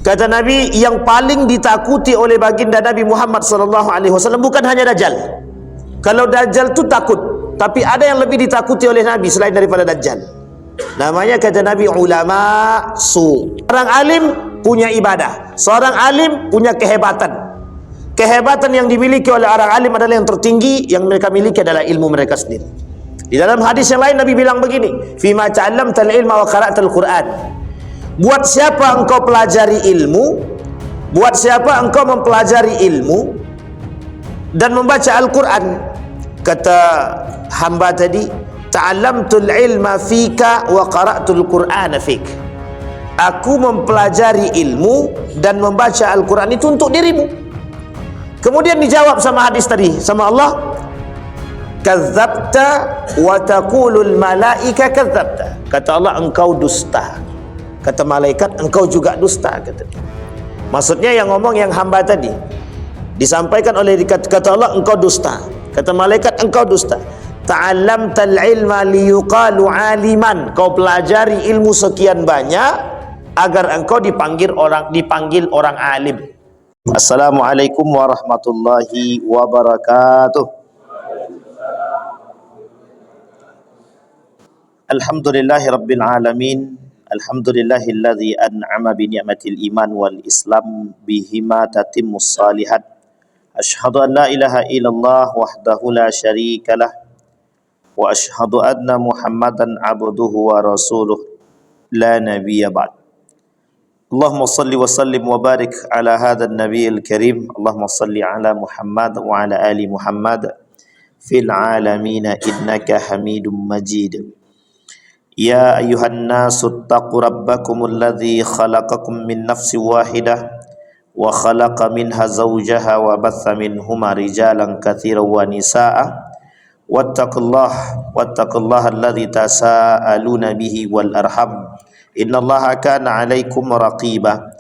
Kata Nabi, yang paling ditakuti oleh baginda Nabi Muhammad SAW bukan hanya Dajjal. Kalau Dajjal tu takut, tapi ada yang lebih ditakuti oleh Nabi selain daripada Dajjal. Namanya, kata Nabi, ulama su. Orang alim punya ibadah, seorang alim punya kehebatan. Kehebatan yang dimiliki oleh orang alim adalah yang tertinggi, yang mereka miliki adalah ilmu mereka sendiri. Di dalam hadis yang lain Nabi bilang begini, "Fima ta'allamtal ilma wa qara'tal Qur'an." Buat siapa engkau pelajari ilmu, buat siapa engkau mempelajari ilmu dan membaca Al-Quran. Kata hamba tadi, ta'allamtul ilma fika wa qara'tul Qur'ana fik. Aku mempelajari ilmu dan membaca Al-Quran itu untuk dirimu. Kemudian dijawab sama hadis tadi, sama Allah, kadzabta wa taqulul malaika kadzabta. Kata Allah, engkau dusta. Kata malaikat, engkau juga dusta, kata dia. Maksudnya yang ngomong yang hamba tadi, disampaikan oleh kata Allah, engkau dusta. Kata malaikat, engkau dusta. Ta'allamtal ilma liyuqalu aliman. Kau pelajari ilmu sekian banyak agar engkau dipanggil orang alim. Assalamualaikum warahmatullahi wabarakatuh. Alhamdulillahi rabbil alamin. Alhamdulillahilladzi an'ama bi ni'matil iman wal islam bihima tatimmus salihat. Asyhadu an la ilaha illallah wahdahu la syarikalah wa asyhadu anna Muhammadan abduhu wa rasuluh la nabiyya ba'd. Allahumma salli wa sallim wa barik ala hadzal nabiyil karim. Allahumma salli ala Muhammad wa ala ali Muhammad fil alamin innaka Hamidum Majid. Ya ayuhan nasu taqu rabbakumul ladzi khalaqakum min nafsin wahidah wa khalaqa minha zawjaha wa batha minhuma rijalan katsiran wa nisaa wattaqullaha alladzi tasaaluna bihi wal arham innallaha kana 'alaikum raqiba.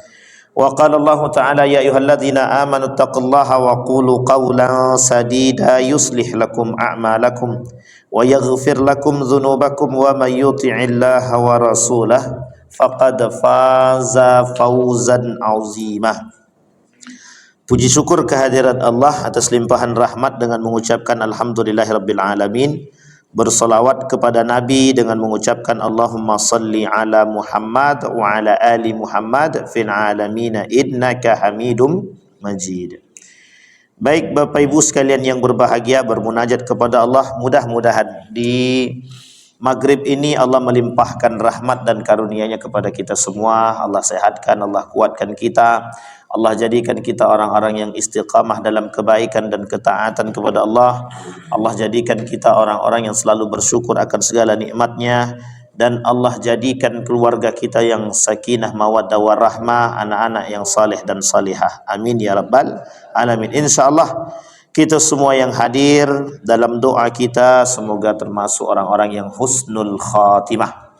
Wa qala Allah ta'ala, ya ayyuhalladzina amanu taqullaha wa qulu qawlan sadida yuslih lakum a'malakum wa yaghfir lakum dhunubakum wa may yuti'illaha wa rasulahu faqad faza fawzan 'azima. Puji syukur kehadirat Allah atas limpahan rahmat dengan mengucapkan alhamdulillahirabbil alamin. Bersalawat kepada Nabi dengan mengucapkan Allahumma salli ala Muhammad wa ala ali Muhammad fil alamin innaka Hamidum Majid. Baik Bapak Ibu sekalian yang berbahagia, bermunajat kepada Allah, mudah-mudahan di maghrib ini Allah melimpahkan rahmat dan karunia-Nya kepada kita semua. Allah sehatkan, Allah kuatkan kita, Allah jadikan kita orang-orang yang istiqamah dalam kebaikan dan ketaatan kepada Allah. Allah jadikan kita orang-orang yang selalu bersyukur akan segala nikmat-Nya, dan Allah jadikan keluarga kita yang sakinah mawaddah warahmah, anak-anak yang saleh dan salihah. Amin ya rabbal alamin. Insyaallah kita semua yang hadir dalam doa kita semoga termasuk orang-orang yang husnul khatimah.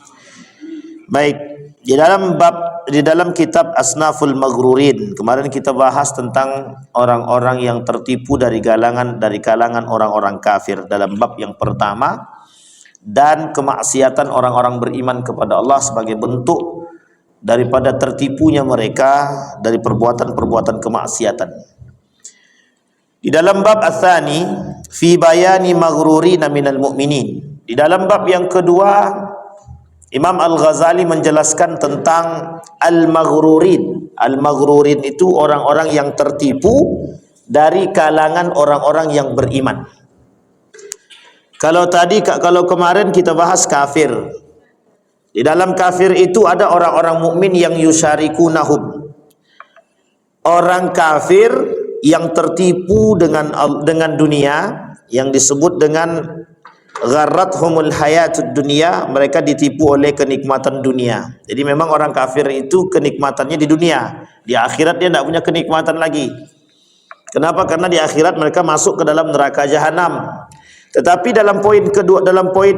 Baik, di dalam kitab Asnaful Maghrurin kemarin kita bahas tentang orang-orang yang tertipu dari kalangan orang-orang kafir dalam bab yang pertama, dan kemaksiatan orang-orang beriman kepada Allah sebagai bentuk daripada tertipunya mereka dari perbuatan-perbuatan kemaksiatan. Di dalam bab Ats-Tsani fi bayani maghrurina minal mu'minin, di dalam bab yang kedua Imam Al-Ghazali menjelaskan tentang al-maghrurin. Al-maghrurin itu orang-orang yang tertipu dari kalangan orang-orang yang beriman. Kalau kemarin kita bahas kafir. Di dalam kafir itu ada orang-orang mukmin yang yusyarikunahum. Orang kafir yang tertipu dengan dunia, yang disebut dengan gharrathumul hayatud dunia, mereka ditipu oleh kenikmatan dunia. Jadi memang orang kafir itu kenikmatannya di dunia, di akhirat dia tidak punya kenikmatan lagi. Kenapa? Karena di akhirat mereka masuk ke dalam neraka jahanam. Tetapi dalam poin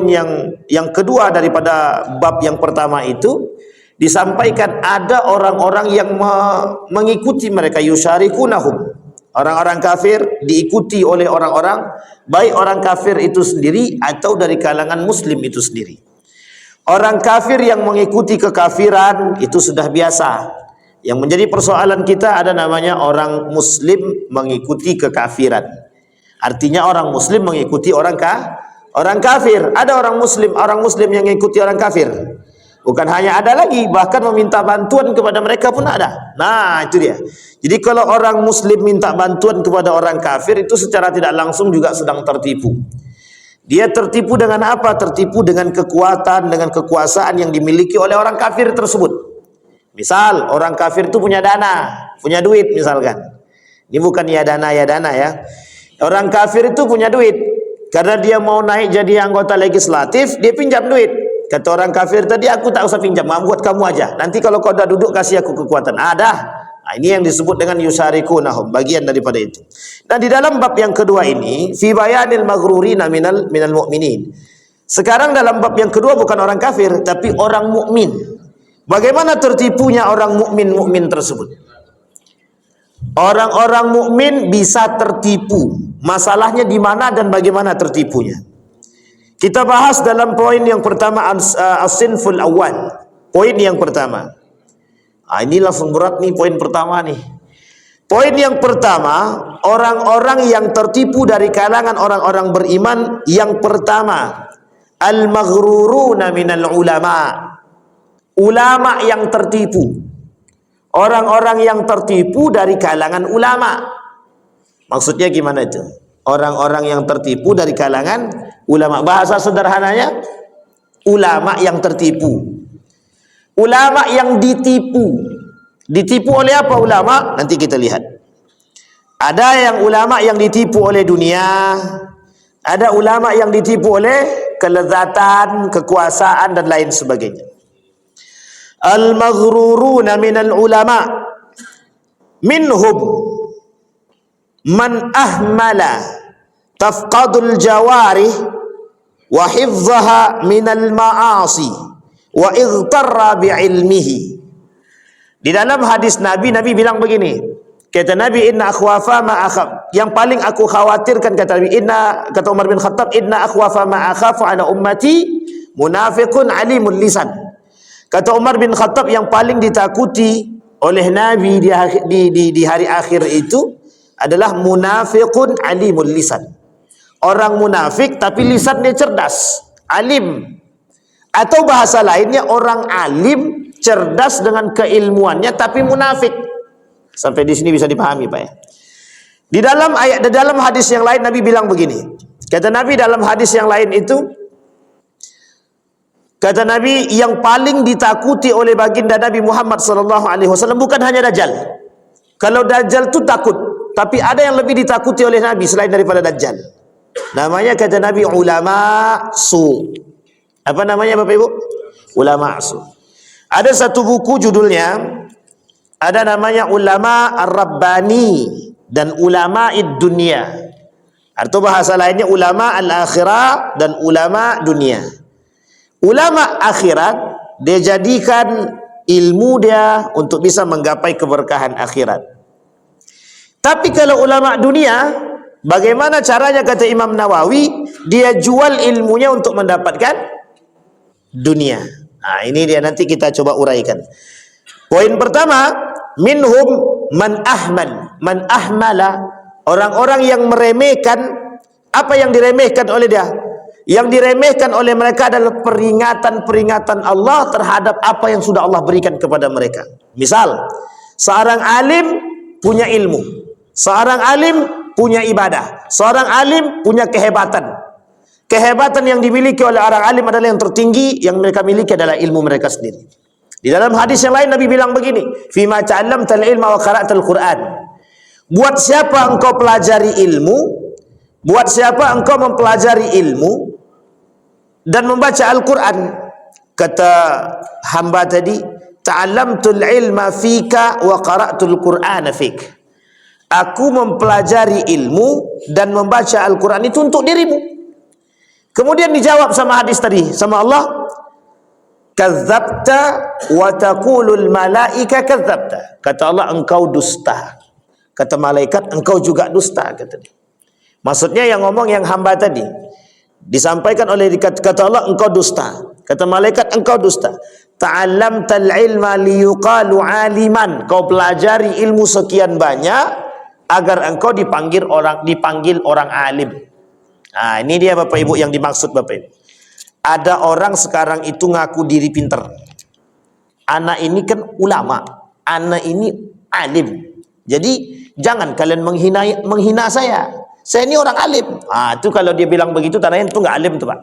yang kedua daripada bab yang pertama itu disampaikan ada orang-orang yang mengikuti mereka, yusyarikunahum. Orang-orang kafir diikuti oleh orang-orang, baik orang kafir itu sendiri atau dari kalangan muslim itu sendiri. Orang kafir yang mengikuti kekafiran itu sudah biasa. Yang menjadi persoalan kita ada namanya orang muslim mengikuti kekafiran. Artinya orang muslim mengikuti orang kafir. Ada orang muslim yang mengikuti orang kafir. Bukan hanya ada lagi, bahkan meminta bantuan kepada mereka pun ada. Nah, itu dia. Jadi kalau orang muslim minta bantuan kepada orang kafir, itu secara tidak langsung juga sedang tertipu. Dia tertipu dengan apa? Tertipu dengan kekuatan, dengan kekuasaan yang dimiliki oleh orang kafir tersebut. Misal orang kafir itu punya dana, punya duit misalkan. Ini bukan ya dana ya. Orang kafir itu punya duit. Karena dia mau naik jadi anggota legislatif, dia pinjam duit. Kata orang kafir tadi, aku tak usah pinjam, buat kamu aja. Nanti kalau kau dah duduk kasih aku kekuatan. Nah, ini yang disebut dengan yusarikunahum, bagian daripada itu. Nah, di dalam bab yang kedua ini, fi bayanil maghrurina minal mu'minin. Sekarang dalam bab yang kedua bukan orang kafir, tapi orang mukmin. Bagaimana tertipunya orang mukmin tersebut? Orang-orang mukmin bisa tertipu. Masalahnya di mana dan bagaimana tertipunya? Kita bahas dalam poin yang pertama, as-sinful awal. Poin yang pertama. Ini langsung berat nih poin pertama nih. Poin yang pertama, orang-orang yang tertipu dari kalangan orang-orang beriman. Yang pertama, al-maghruruna minal ulama. Ulama yang tertipu. Orang-orang yang tertipu dari kalangan ulama. Maksudnya gimana itu? Orang-orang yang tertipu dari kalangan ulama. Bahasa sederhananya, ulama yang tertipu. Ulama yang ditipu. Ditipu oleh apa ulama? Nanti kita lihat. Ada yang ulama yang ditipu oleh dunia. Ada ulama yang ditipu oleh kelezatan, kekuasaan dan lain sebagainya. Al-maghruruna minal ulama minhum man ahmala tafqadul jawarih wa hifdhaha minal ma'asi wa igtarra bi'ilmihi. Di dalam hadis Nabi bilang begini, kata Nabi, inna akhwafa ma akhaf, yang paling aku khawatirkan, kata Nabi, kata Umar bin Khattab, inna akhwafa ma akhafu ala ummati munafiqun alimul lisan. Kata Umar bin Khattab, yang paling ditakuti oleh Nabi di hari akhir itu adalah munafiqun alimul lisan. Orang munafik tapi lisannya cerdas, alim. Atau bahasa lainnya, orang alim cerdas dengan keilmuannya tapi munafik. Sampai di sini bisa dipahami, Pak ya. Di dalam hadis yang lain Nabi bilang begini. Kata Nabi dalam hadis yang lain itu, kata Nabi, yang paling ditakuti oleh baginda Nabi Muhammad SAW bukan hanya Dajjal. Kalau Dajjal itu takut, tapi ada yang lebih ditakuti oleh Nabi selain daripada Dajjal. Namanya, kata Nabi, ulama su. Apa namanya Bapak Ibu? Ulama su. Ada satu buku judulnya, ada namanya ulama ar-rabbani dan ulama id-dunya. Atau bahasa lainnya ulama al-akhirah dan ulama dunia. Ulama akhirat, dia jadikan ilmu dia untuk bisa menggapai keberkahan akhirat. Tapi kalau ulama dunia, bagaimana caranya, kata Imam Nawawi, dia jual ilmunya untuk mendapatkan dunia. Nah, ini dia, nanti kita coba uraikan. Poin pertama, minhum man ahmala, orang-orang yang meremehkan. Apa yang diremehkan oleh dia? Yang diremehkan oleh mereka adalah peringatan-peringatan Allah terhadap apa yang sudah Allah berikan kepada mereka. Misal, seorang alim punya ilmu, seorang alim punya ibadah, seorang alim punya kehebatan. Kehebatan yang dimiliki oleh orang alim adalah yang tertinggi, yang mereka miliki adalah ilmu mereka sendiri. Di dalam hadis yang lain Nabi bilang begini, "Fima ta'allamtal ilma wa qara'tal Qur'an." Buat siapa engkau pelajari ilmu, buat siapa engkau mempelajari ilmu dan membaca Al-Quran, kata hamba tadi, ta'allamtul ilma fika wa qara'tul Qur'ana fik. Aku mempelajari ilmu dan membaca Al-Quran itu untuk dirimu. Kemudian dijawab sama hadis tadi, sama Allah, kadzabta wa taqulul malaika kadzabta. Kata Allah, engkau dusta. Kata malaikat, engkau juga dusta, kata dia. Maksudnya yang ngomong yang hamba tadi. Disampaikan oleh kata Allah, engkau dusta. Kata malaikat, engkau dusta. ta'allamtal ilma liyuqalu aliman. Kau pelajari ilmu sekian banyak agar engkau dipanggil orang alim. Nah, ini dia Bapak Ibu yang dimaksud Bapak Ibu. Ada orang sekarang itu ngaku diri pinter. Anak ini kan ulama, anak ini alim. Jadi jangan kalian menghina saya. Saya ini orang alim. Itu kalau dia bilang begitu tandanya itu nggak alim tuh Pak.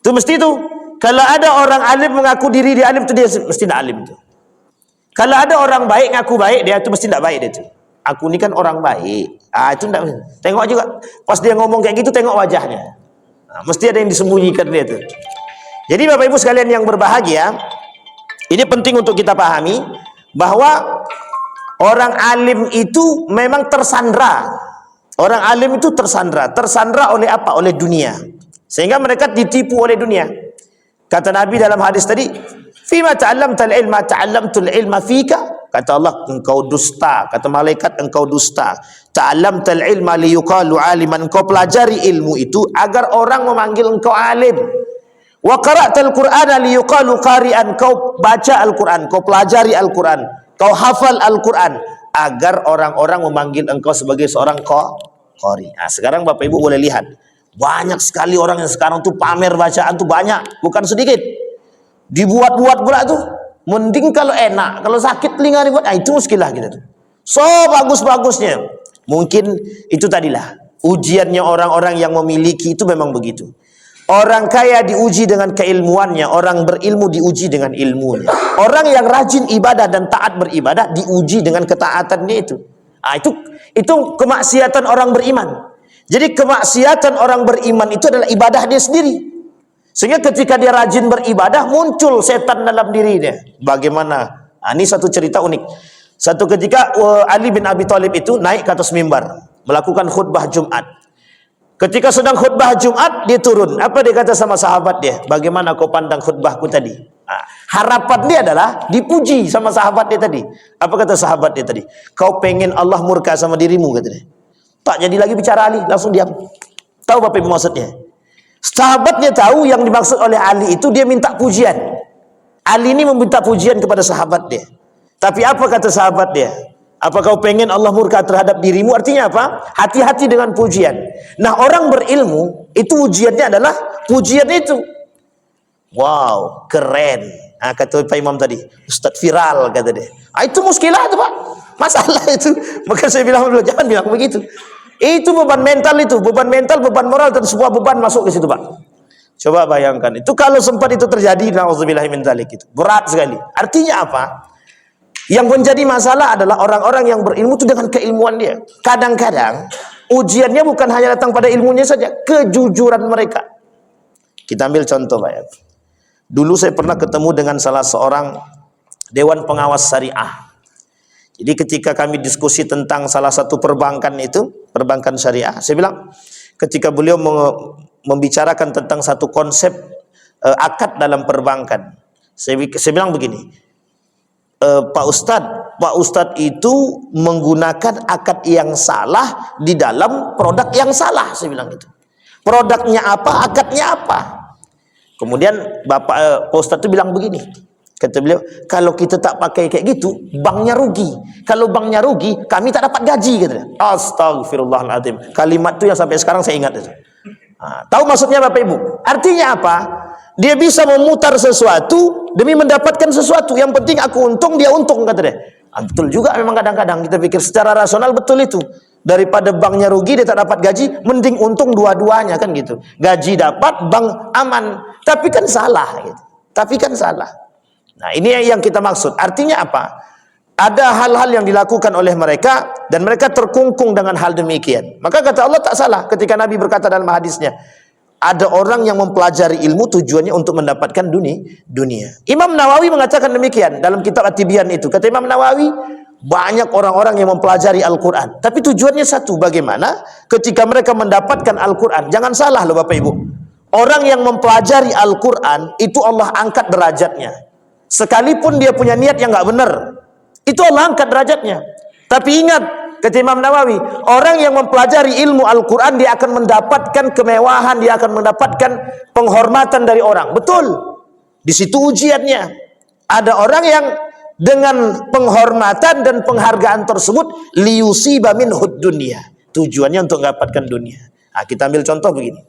Itu mesti tuh. Kalau ada orang alim mengaku diri dia alim itu dia mesti tidak alim tuh. Kalau ada orang baik ngaku baik dia itu mesti tidak baik dia tuh. Aku ini kan orang baik. Itu tidak. Tengok juga pas dia ngomong kayak gitu tengok wajahnya. Mesti ada yang disembunyikan dia tuh. Jadi Bapak Ibu sekalian yang berbahagia, ini penting untuk kita pahami bahwa orang alim itu memang tersandra. Orang alim itu tersandra. Tersandra oleh apa? Oleh dunia. Sehingga mereka ditipu oleh dunia. Kata Nabi dalam hadis tadi, "Fima ta'allamtal ilma ta'allamtul ilma fika." Kata Allah, engkau dusta. Kata malaikat, engkau dusta. Ta'allamtal ilma liyuqalu aliman. Engkau pelajari ilmu itu agar orang memanggil engkau alim. Wa qara'tal Qur'ana liyuqalu qari'an. Kau baca Al-Qur'an, kau pelajari Al-Qur'an, kau hafal Al-Qur'an agar orang-orang memanggil engkau sebagai seorang qari. Nah, sekarang Bapak Ibu boleh lihat, banyak sekali orang yang sekarang tuh pamer bacaan tuh banyak, bukan sedikit. Dibuat-buat pula tuh. Mending kalau enak, kalau sakit telinga dibuat, itu muskilah kita tuh. So bagus-bagusnya. Mungkin itu tadilah ujiannya orang-orang yang memiliki itu memang begitu. Orang kaya diuji dengan keilmuannya, orang berilmu diuji dengan ilmunya. Orang yang rajin ibadah dan taat beribadah diuji dengan ketaatannya itu. Itu kemaksiatan orang beriman. Jadi kemaksiatan orang beriman itu adalah ibadah dia sendiri. Sehingga ketika dia rajin beribadah muncul setan dalam dirinya. Bagaimana? Ini satu cerita unik. Satu ketika Ali bin Abi Thalib itu naik ke atas mimbar melakukan khutbah Jumat. Ketika sedang khutbah Jumat, dia turun. Apa dia kata sama sahabat dia? Bagaimana kau pandang khutbahku tadi? Harapan dia adalah dipuji sama sahabat dia tadi. Apa kata sahabat dia tadi? Kau pengen Allah murka sama dirimu, kata dia. Tak jadi lagi bicara Ali, langsung diam. Tahu apa yang maksudnya? Sahabatnya tahu yang dimaksud oleh Ali itu dia minta pujian. Ali ini meminta pujian kepada sahabat dia. Tapi apa kata sahabat dia? Apa kau pengen Allah murka terhadap dirimu? Artinya apa? Hati-hati dengan pujian. Nah, orang berilmu itu ujiannya adalah pujian itu. Wow, keren. Kata Pak Imam tadi, Ustadz viral kata dia. Itu muskilah itu Pak. Masalah itu. Maka saya bilang dulu, jangan bilang begitu. Itu beban mental itu, beban mental, beban moral dan sebuah beban masuk ke situ Pak. Coba bayangkan itu kalau sempat itu terjadi, nauzubillahi min dzalik, itu berat sekali. Artinya apa? Yang menjadi masalah adalah orang-orang yang berilmu itu dengan keilmuan dia. Kadang-kadang ujiannya bukan hanya datang pada ilmunya saja, kejujuran mereka. Kita ambil contoh Pak ya. Dulu saya pernah ketemu dengan salah seorang Dewan Pengawas Syariah. Jadi ketika kami diskusi tentang salah satu perbankan itu, perbankan syariah, saya bilang ketika beliau membicarakan tentang satu konsep akad dalam perbankan, saya bilang begini, Pak Ustadz itu menggunakan akad yang salah di dalam produk yang salah, saya bilang itu. Produknya apa, akadnya apa? Kemudian Pak Ustadz itu bilang begini, kata beliau, kalau kita tak pakai kayak gitu, banknya rugi. Kalau banknya rugi, kami tak dapat gaji, kata. Astagfirullahaladzim. Kalimat itu yang sampai sekarang saya ingat itu. Tahu maksudnya Bapak Ibu? Artinya apa? Dia bisa memutar sesuatu demi mendapatkan sesuatu. Yang penting aku untung, dia untung, kata dia. Betul juga memang kadang-kadang kita pikir secara rasional betul itu. Daripada banknya rugi, dia tak dapat gaji, mending untung dua-duanya, kan gitu. Gaji dapat, bank aman. Tapi kan salah gitu. Tapi kan salah. Nah, ini yang kita maksud. Artinya apa? Ada hal-hal yang dilakukan oleh mereka dan mereka terkungkung dengan hal demikian. Maka kata Allah tak salah ketika Nabi berkata dalam hadisnya, ada orang yang mempelajari ilmu tujuannya untuk mendapatkan dunia. Imam Nawawi mengatakan demikian dalam kitab At-Tibyan itu. Kata Imam Nawawi, banyak orang-orang yang mempelajari Al-Quran, tapi tujuannya satu, bagaimana ketika mereka mendapatkan Al-Quran. Jangan salah loh Bapak Ibu, orang yang mempelajari Al-Quran itu Allah angkat derajatnya. Sekalipun dia punya niat yang nggak benar, itu Allah angkat derajatnya. Tapi ingat, kata Imam Nawawi, orang yang mempelajari ilmu Al-Quran, dia akan mendapatkan kemewahan, dia akan mendapatkan penghormatan dari orang. Betul, di situ ujiannya. Ada orang yang dengan penghormatan dan penghargaan tersebut liyusiba minhud dunya, tujuannya untuk mendapatkan dunia. Nah, kita ambil contoh begini.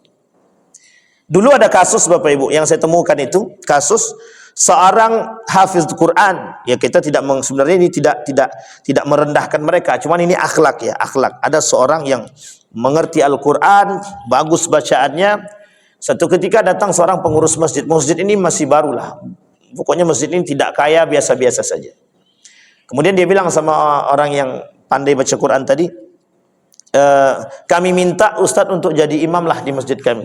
Dulu ada kasus Bapak Ibu yang saya temukan, itu kasus seorang hafiz Quran. Ya, kita sebenarnya ini tidak merendahkan mereka, cuman ini akhlak ya, akhlak. Ada seorang yang mengerti Al-Quran, bagus bacaannya. Satu ketika datang seorang pengurus masjid. Masjid ini masih barulah. Pokoknya masjid ini tidak kaya, biasa-biasa saja. Kemudian dia bilang sama orang yang pandai baca Quran tadi, kami minta Ustadz untuk jadi imam lah di masjid kami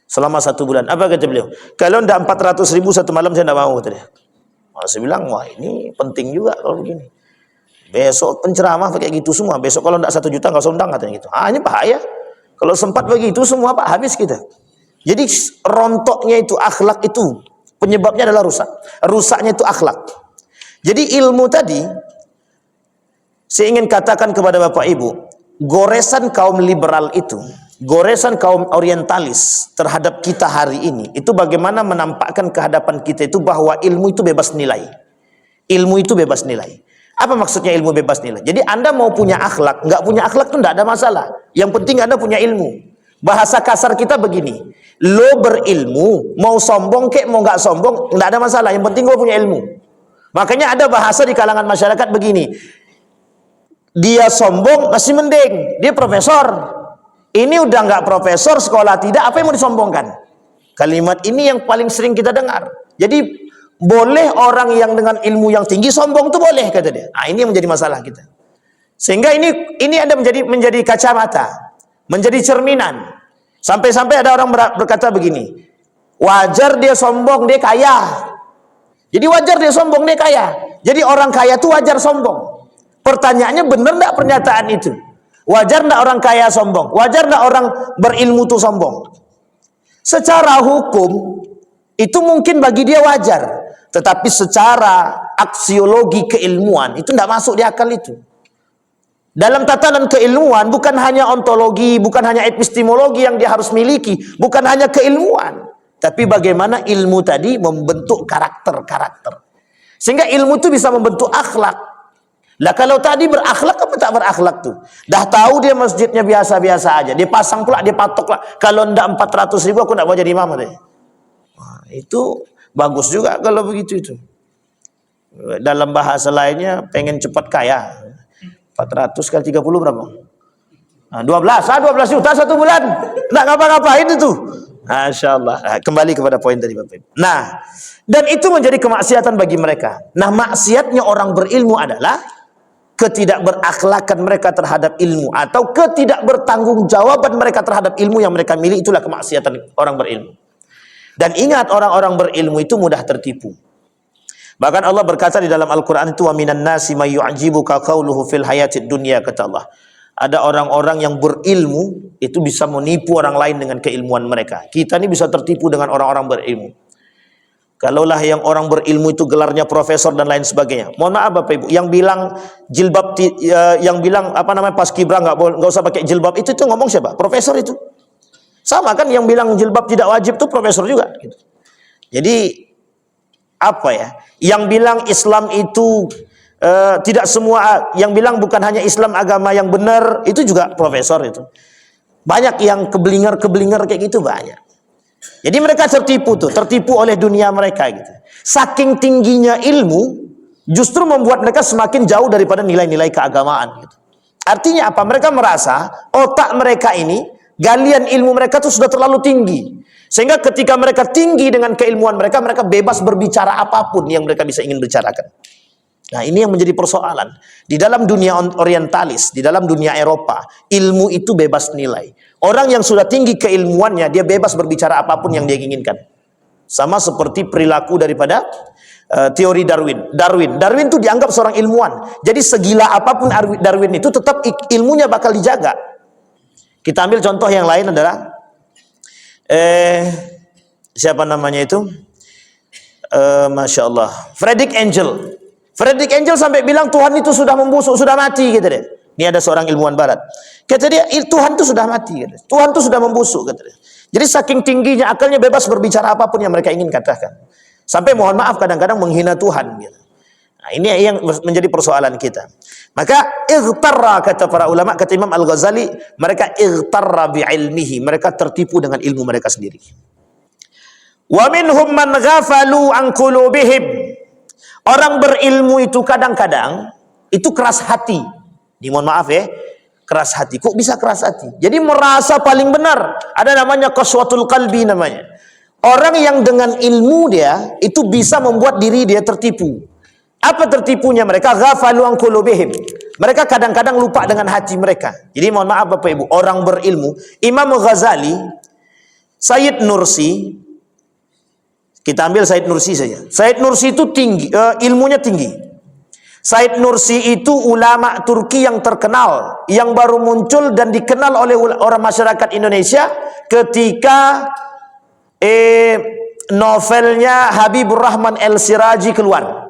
selama 1 bulan. Apa kata beliau? Kalau tidak 400.000 satu malam saya tidak mau, kata dia. Saya bilang, wah ini penting juga kalau begini. Besok penceramah pakai gitu semua. Besok kalau tidak 1 juta nggak usah undang, katanya gitu. Ini bahaya. Kalau sempat begitu semua Pak, habis kita. Jadi rontoknya itu akhlak, itu penyebabnya adalah rusak. Rusaknya itu akhlak. Jadi ilmu tadi, saya ingin katakan kepada Bapak Ibu, goresan kaum liberal itu, goresan kaum orientalis terhadap kita hari ini, itu bagaimana menampakkan kehadapan kita itu bahwa ilmu itu bebas nilai. Ilmu itu bebas nilai. Apa maksudnya ilmu bebas nilai? Jadi Anda mau punya akhlak, nggak punya akhlak itu tidak ada masalah. Yang penting Anda punya ilmu. Bahasa kasar kita begini, lo berilmu, mau sombong kek, mau nggak sombong, nggak ada masalah. Yang penting lo punya ilmu. Makanya ada bahasa di kalangan masyarakat begini, dia sombong masih mending, dia profesor. Ini udah nggak profesor, sekolah tidak, apa yang mau disombongkan? Kalimat ini yang paling sering kita dengar. Jadi boleh orang yang dengan ilmu yang tinggi sombong itu boleh, kata dia. Nah, ini yang menjadi masalah kita. Sehingga ini ada menjadi kacamata, menjadi cerminan. Sampai-sampai ada orang berkata begini, wajar dia sombong, dia kaya. Jadi wajar dia sombong, dia kaya. Jadi orang kaya itu wajar sombong. Pertanyaannya, benar enggak pernyataan itu? Wajar enggak orang kaya sombong? Wajar enggak orang berilmu itu sombong? Secara hukum itu mungkin bagi dia wajar, tetapi secara aksiologi keilmuan itu enggak masuk di akal itu. Dalam tatanan keilmuan bukan hanya ontologi, bukan hanya epistemologi yang dia harus miliki, bukan hanya keilmuan, tapi bagaimana ilmu tadi membentuk karakter-karakter. Sehingga ilmu itu bisa membentuk akhlak. Lah kalau tadi berakhlak apa tak berakhlak tuh? Dah tahu dia masjidnya biasa-biasa aja, dia pasang pula, dia patok lah. Kalau ndak 400.000 aku ndak mau jadi imam deh. Wah, itu bagus juga kalau begitu itu. Dalam bahasa lainnya pengen cepat kaya. 400 kali 30 berapa? Nah, 12 juta 1 bulan. Nggak ngapa-ngapain itu. Masya Allah. Kembali kepada poin tadi Bapak Ibu. Nah, dan itu menjadi kemaksiatan bagi mereka. Nah, maksiatnya orang berilmu adalah ketidakberakhlakan mereka terhadap ilmu, atau ketidakbertanggungjawaban mereka terhadap ilmu yang mereka miliki. Itulah kemaksiatan orang berilmu. Dan ingat, orang-orang berilmu itu mudah tertipu. Bahkan Allah berkata di dalam Al-Quran itu, wa minan nasi may yu'jibuka qawluhu fil hayatid dunya, kata Allah. Ada orang-orang yang berilmu itu bisa menipu orang lain dengan keilmuan mereka. Kita ini bisa tertipu dengan orang-orang berilmu. Kalaulah yang orang berilmu itu gelarnya profesor dan lain sebagainya. Mohon maaf Bapak Ibu, yang bilang jilbab, yang bilang apa namanya paskibra nggak usah pakai jilbab, itu ngomong siapa? Profesor itu. Sama kan yang bilang jilbab tidak wajib itu profesor juga. Gitu. Jadi apa ya? Yang bilang Islam itu tidak semua, yang bilang bukan hanya Islam agama yang benar, itu juga profesor itu. Banyak yang keblinger kayak gitu, banyak. Jadi mereka tertipu oleh dunia mereka gitu. Saking tingginya ilmu justru membuat mereka semakin jauh daripada nilai-nilai keagamaan gitu. Artinya apa? Mereka merasa otak mereka ini, galian ilmu mereka itu sudah terlalu tinggi. Sehingga ketika mereka tinggi dengan keilmuan mereka, mereka bebas berbicara apapun yang mereka bisa ingin bicarakan. Nah, ini yang menjadi persoalan. Di dalam dunia orientalis, di dalam dunia Eropa, ilmu itu bebas nilai. Orang yang sudah tinggi keilmuannya, dia bebas berbicara apapun yang dia inginkan. Sama seperti perilaku daripada teori Darwin. Darwin itu dianggap seorang ilmuwan. Jadi segila apapun Darwin itu, tetap ilmunya bakal dijaga. Kita ambil contoh yang lain adalah siapa namanya itu? Masya Allah, Frederick Engel. Frederick Engel sampai bilang Tuhan itu sudah membusuk, sudah mati gitu deh. Ini ada seorang ilmuwan barat. Kata dia, Tuhan itu sudah mati. Gitu. Tuhan itu sudah membusuk. Gitu deh. Jadi saking tingginya akalnya, bebas berbicara apapun yang mereka ingin katakan. Sampai mohon maaf kadang-kadang menghina Tuhan gitu. Nah, ini yang menjadi persoalan kita. Maka ightarra, kata para ulama, kata Imam Al-Ghazali, mereka ightarra bi'ilmihi, mereka tertipu dengan ilmu mereka sendiri. Wa minhum man ghafalu an qulubihim. Orang berilmu itu kadang-kadang itu keras hati. Ini mohon maaf ya, keras hati. Kok bisa keras hati? Jadi merasa paling benar. Ada namanya qaswatul qalbi namanya. Orang yang dengan ilmu dia itu bisa membuat diri dia tertipu. Apa tertipunya mereka? Ghafalu an qulubihim. Mereka kadang-kadang lupa dengan hati mereka. Jadi mohon maaf Bapak Ibu, orang berilmu, Imam Ghazali, Sayyid Nursi, kita ambil Sayyid Nursi saja. Sayyid Nursi itu tinggi, ilmunya tinggi. Sayyid Nursi itu ulama Turki yang terkenal, yang baru muncul dan dikenal oleh orang masyarakat Indonesia ketika novelnya Habibur Rahman El-Siraji keluar.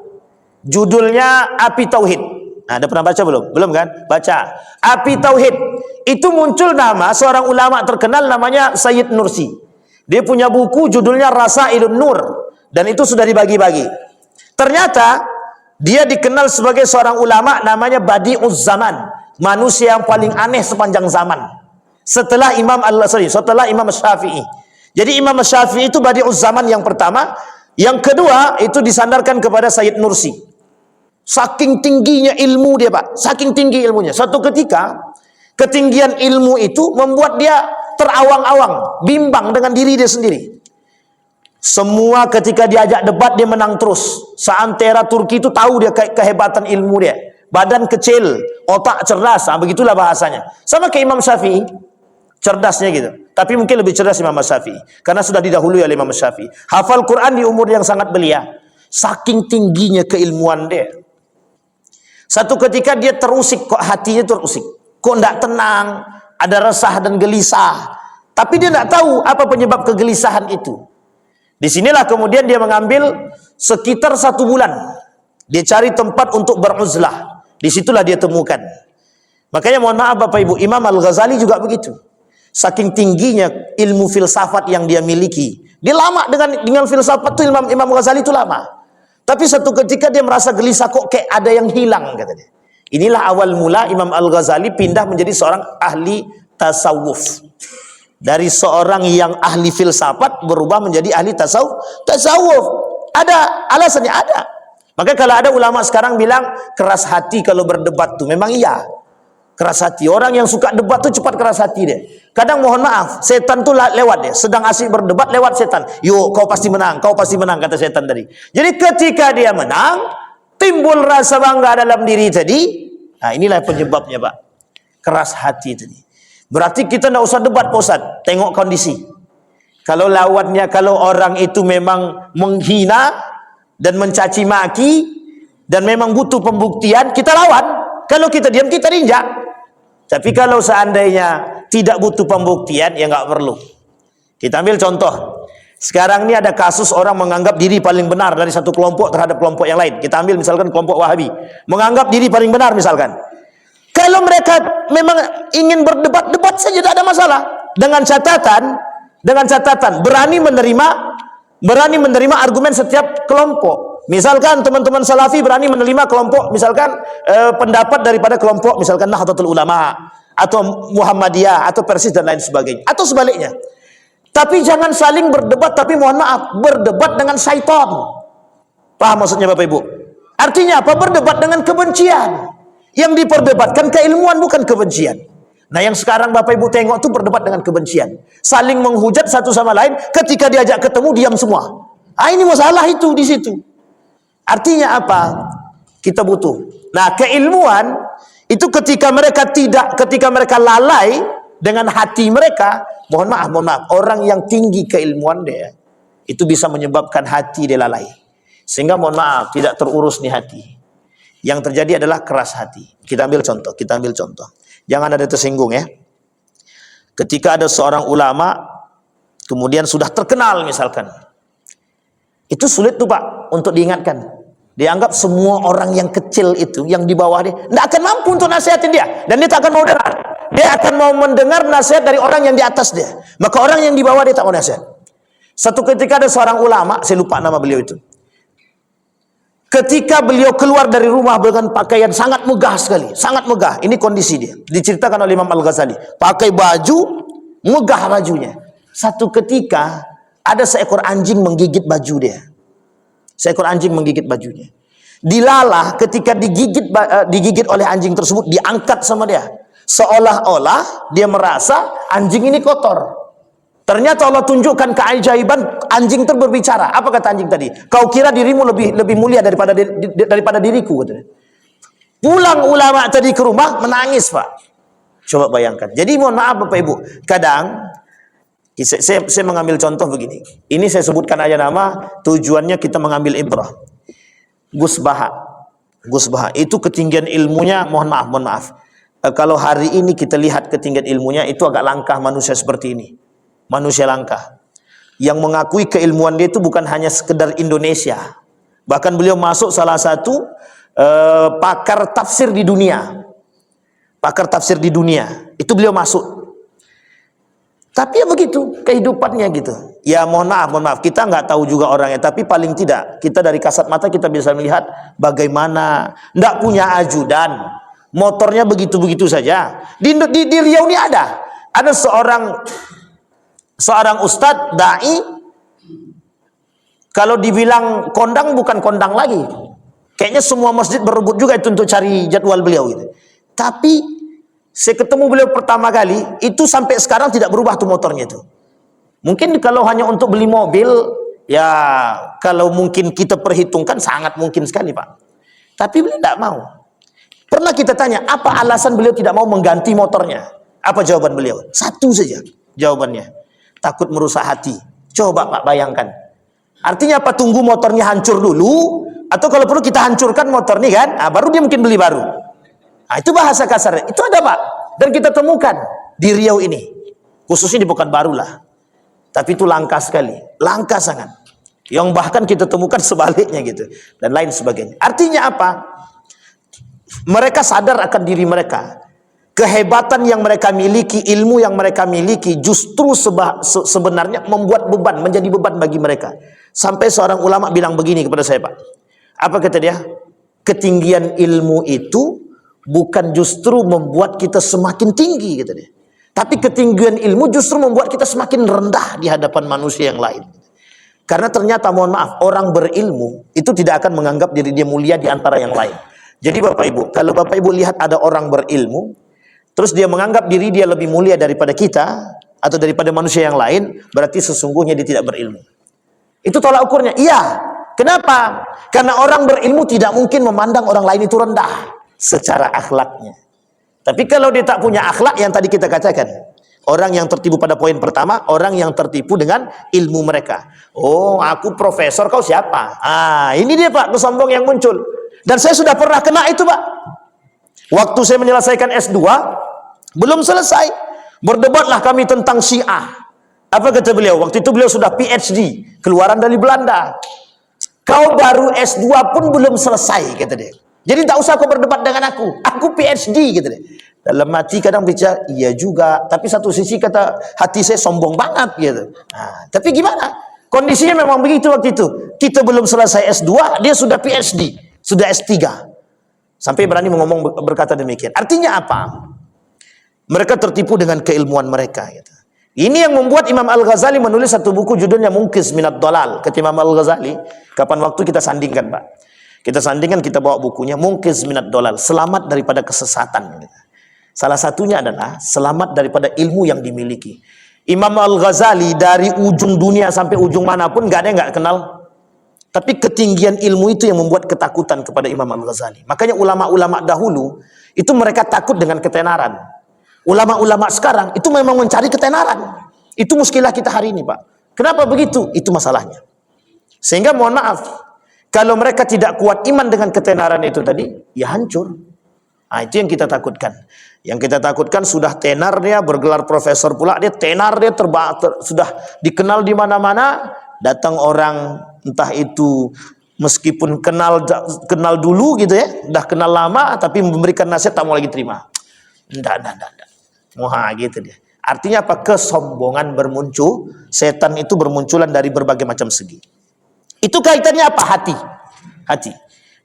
Judulnya Api Tauhid. Nah, ada pernah baca belum? Belum kan? Baca. Api Tauhid. Itu muncul nama seorang ulama terkenal namanya Sayyid Nursi. Dia punya buku judulnya Rasailun Nur, dan itu sudah dibagi-bagi. Ternyata dia dikenal sebagai seorang ulama namanya Badi'uz Zaman, manusia yang paling aneh sepanjang zaman. Setelah Imam setelah Imam Syafi'i. Jadi Imam Syafi'i itu Badi'uz Zaman yang pertama, yang kedua itu disandarkan kepada Sayyid Nursi. Saking tingginya ilmu dia, Pak. Saking tinggi ilmunya. Suatu ketika ketinggian ilmu itu membuat dia terawang-awang, bimbang dengan diri dia sendiri. Semua ketika diajak debat dia menang terus. Seantera Turki itu tahu dia kehebatan ilmu dia. Badan kecil, otak cerdas, begitulah bahasanya. Sama kayak Imam Syafi'i, cerdasnya gitu. Tapi mungkin lebih cerdas Imam Syafi'i karena sudah didahului oleh Imam Syafi'i. Hafal Quran di umur yang sangat belia. Saking tingginya keilmuan dia. Satu ketika dia terusik, kok hatinya terusik. Kok tidak tenang, ada resah dan gelisah. Tapi dia tidak tahu apa penyebab kegelisahan itu. Disinilah kemudian dia mengambil sekitar 1 bulan. Dia cari tempat untuk beruzlah. Disitulah dia temukan. Makanya mohon maaf Bapak Ibu, Imam Al-Ghazali juga begitu. Saking tingginya ilmu filsafat yang dia miliki. Dia lama dengan filsafat itu, Imam Ghazali itu lama. Tapi satu ketika dia merasa gelisah, kok kayak ada yang hilang, kata dia. Inilah awal mula Imam Al-Ghazali pindah menjadi seorang ahli tasawuf. Dari seorang yang ahli filsafat berubah menjadi ahli tasawuf. Ada alasannya, ada. Maka kalau ada ulama sekarang bilang keras hati kalau berdebat tuh, memang iya. Keras hati. Orang yang suka debat tuh cepat keras hati dia. Kadang mohon maaf, setan tuh lewat dia. Sedang asik berdebat, lewat setan. Yuk, kau pasti menang, kata setan tadi. Jadi ketika dia menang, timbul rasa bangga dalam diri tadi. Nah, inilah penyebabnya, Pak. Keras hati tadi. Berarti kita tidak usah debat, Pak Ustaz. Tengok kondisi. Kalau lawannya, kalau orang itu memang menghina dan mencaci maki dan memang butuh pembuktian, kita lawan. Kalau kita diam, kita injak. Tapi kalau seandainya tidak butuh pembuktian, ya nggak perlu. Kita ambil contoh. Sekarang ini ada kasus orang menganggap diri paling benar dari satu kelompok terhadap kelompok yang lain. Kita ambil misalkan kelompok Wahabi. Menganggap diri paling benar misalkan. Kalau mereka memang ingin berdebat, debat saja, tidak ada masalah. Dengan catatan berani menerima argumen setiap kelompok. Misalkan teman-teman Salafi berani menerima kelompok, misalkan pendapat daripada kelompok misalkan Nahdlatul Ulama atau Muhammadiyah atau Persis dan lain sebagainya, atau sebaliknya. Tapi jangan saling berdebat, tapi mohon maaf, berdebat dengan syaitan. Paham maksudnya Bapak Ibu? Artinya apa? Berdebat dengan kebencian. Yang diperdebatkan keilmuan, bukan kebencian. Nah, yang sekarang Bapak Ibu tengok tuh berdebat dengan kebencian. Saling menghujat satu sama lain, ketika diajak ketemu diam semua. Ah, ini masalah itu di situ. Artinya apa? Kita butuh. Nah, keilmuan itu ketika mereka lalai dengan hati mereka, mohon maaf, orang yang tinggi keilmuan dia, itu bisa menyebabkan hati dia lalai. Sehingga mohon maaf, tidak terurus nih hati. Yang terjadi adalah keras hati. Kita ambil contoh. Jangan ada tersinggung ya. Ketika ada seorang ulama, kemudian sudah terkenal misalkan. Itu sulit tuh Pak, untuk diingatkan. Dianggap semua orang yang kecil itu, yang di bawah dia, tidak akan mampu untuk nasihatin dia. Dan dia tak akan mau dengar. Dia akan mau mendengar nasihat dari orang yang di atas dia. Maka orang yang di bawah dia tak mau nasihat. Satu ketika ada seorang ulama, saya lupa nama beliau itu. Ketika beliau keluar dari rumah dengan pakaian sangat megah sekali, sangat megah. Ini kondisi dia. Diceritakan oleh Imam Al-Ghazali. Pakai baju, megah bajunya. Satu ketika ada seekor anjing menggigit baju dia. Seekor anjing menggigit bajunya. Dilalah ketika digigit oleh anjing tersebut, diangkat sama dia. Seolah-olah dia merasa anjing ini kotor. Ternyata Allah tunjukkan keajaiban, anjing itu berbicara. Apa kata anjing tadi? Kau kira dirimu lebih mulia daripada diriku, katanya. Pulang ulama tadi ke rumah menangis, Pak. Coba bayangkan. Jadi mohon maaf Bapak Ibu, kadang saya mengambil contoh begini. Ini saya sebutkan aja nama, tujuannya kita mengambil ibrah. Gus Baha itu ketinggian ilmunya, mohon maaf. Kalau hari ini kita lihat ketinggian ilmunya, itu agak langka manusia seperti ini. Manusia langka yang mengakui keilmuan dia itu bukan hanya sekedar Indonesia, bahkan beliau masuk salah satu pakar tafsir di dunia, itu beliau masuk. Tapi ya begitu kehidupannya gitu. Ya mohon maaf, kita nggak tahu juga orangnya, tapi paling tidak kita dari kasat mata kita bisa melihat bagaimana nggak punya ajudan, motornya begitu-begitu saja. Di Riau ini ada seorang ustadz, da'i, kalau dibilang kondang bukan kondang lagi. Kayaknya semua masjid berebut juga itu untuk cari jadwal beliau gitu. Tapi saya ketemu beliau pertama kali, itu sampai sekarang tidak berubah tuh motornya itu. Mungkin kalau hanya untuk beli mobil, ya kalau mungkin kita perhitungkan sangat mungkin sekali Pak. Tapi beliau tidak mau. Pernah kita tanya, apa alasan beliau tidak mau mengganti motornya? Apa jawaban beliau? Satu saja jawabannya. Takut merusak hati. Coba Pak bayangkan. Artinya apa? Tunggu motornya hancur dulu, atau kalau perlu kita hancurkan motor nih kan, baru dia mungkin beli baru. Itu bahasa kasarnya. Itu ada Pak, dan kita temukan di Riau ini, khususnya di Pekanbaru lah. Tapi itu langka sekali, langka sangat. Yang bahkan kita temukan sebaliknya gitu, dan lain sebagainya. Artinya apa? Mereka sadar akan diri mereka. Kehebatan yang mereka miliki, ilmu yang mereka miliki justru sebenarnya membuat beban, menjadi beban bagi mereka. Sampai seorang ulama bilang begini kepada saya, Pak. Apa kata dia? Ketinggian ilmu itu bukan justru membuat kita semakin tinggi, kata dia. Tapi ketinggian ilmu justru membuat kita semakin rendah di hadapan manusia yang lain. Karena ternyata, mohon maaf, orang berilmu itu tidak akan menganggap diri dia mulia di antara yang lain. Jadi Bapak Ibu, kalau Bapak Ibu lihat ada orang berilmu, terus dia menganggap diri dia lebih mulia daripada kita atau daripada manusia yang lain, berarti sesungguhnya dia tidak berilmu. Itu tolak ukurnya. Iya. Kenapa? Karena orang berilmu tidak mungkin memandang orang lain itu rendah secara akhlaknya. Tapi kalau dia tak punya akhlak yang tadi kita katakan, orang yang tertipu pada poin pertama, orang yang tertipu dengan ilmu mereka. Oh, aku profesor, kau siapa? Ini dia Pak, kesombong yang muncul. Dan saya sudah pernah kena itu Pak. Waktu saya menyelesaikan S2, belum selesai, berdebatlah kami tentang Syiah. Apa kata beliau? Waktu itu beliau sudah PhD, keluaran dari Belanda. Kau baru S2 pun belum selesai, kata dia. Jadi tak usah kau berdebat dengan aku PhD, kata dia. Dalam hati kadang bicara, iya juga, tapi satu sisi kata hati saya sombong banget gitu. Tapi gimana? Kondisinya memang begitu waktu itu. Kita belum selesai S2, dia sudah PhD, sudah S3. Sampai berani berkata demikian. Artinya apa? Mereka tertipu dengan keilmuan mereka. Gitu. Ini yang membuat Imam Al-Ghazali menulis satu buku judulnya Munqidh Minad Dhalal. Kata Imam Al-Ghazali, kapan waktu kita sandingkan Pak. Kita sandingkan, kita bawa bukunya Munqidh Minad Dhalal, selamat daripada kesesatan. Gitu. Salah satunya adalah selamat daripada ilmu yang dimiliki. Imam Al-Ghazali dari ujung dunia sampai ujung manapun gak ada yang gak kenal. Tapi ketinggian ilmu itu yang membuat ketakutan kepada Imam Al-Ghazali. Makanya ulama-ulama dahulu itu mereka takut dengan ketenaran. Ulama-ulama sekarang itu memang mencari ketenaran. Itu muskilah kita hari ini Pak. Kenapa begitu? Itu masalahnya. Sehingga mohon maaf, kalau mereka tidak kuat iman dengan ketenaran itu tadi, ya hancur. Itu yang kita takutkan. Yang kita takutkan sudah tenar dia, bergelar profesor pula, dia tenar dia sudah dikenal di mana-mana. Datang orang entah itu meskipun kenal dulu gitu ya, udah kenal lama, tapi memberikan nasihat tak mau lagi terima. Enggak. Wah gitu dia. Artinya apa? Kesombongan bermuncul, setan itu bermunculan dari berbagai macam segi. Itu kaitannya apa? Hati.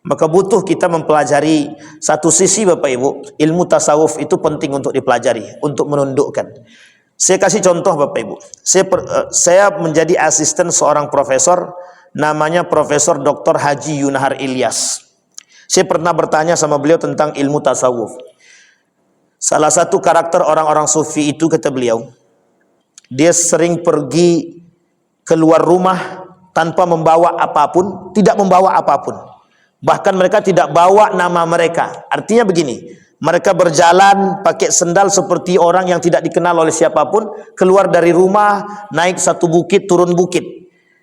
Maka butuh kita mempelajari satu sisi Bapak Ibu, ilmu tasawuf itu penting untuk dipelajari, untuk menundukkan. Saya kasih contoh Bapak Ibu. Saya menjadi asisten seorang profesor, namanya Profesor Dr. Haji Yunahar Ilyas. Saya pernah bertanya sama beliau tentang ilmu tasawuf. Salah satu karakter orang-orang sufi itu, kata beliau, dia sering pergi keluar rumah tanpa membawa apapun, tidak membawa apapun. Bahkan mereka tidak bawa nama mereka. Artinya begini, mereka berjalan pakai sendal seperti orang yang tidak dikenal oleh siapapun, keluar dari rumah, naik satu bukit, turun bukit.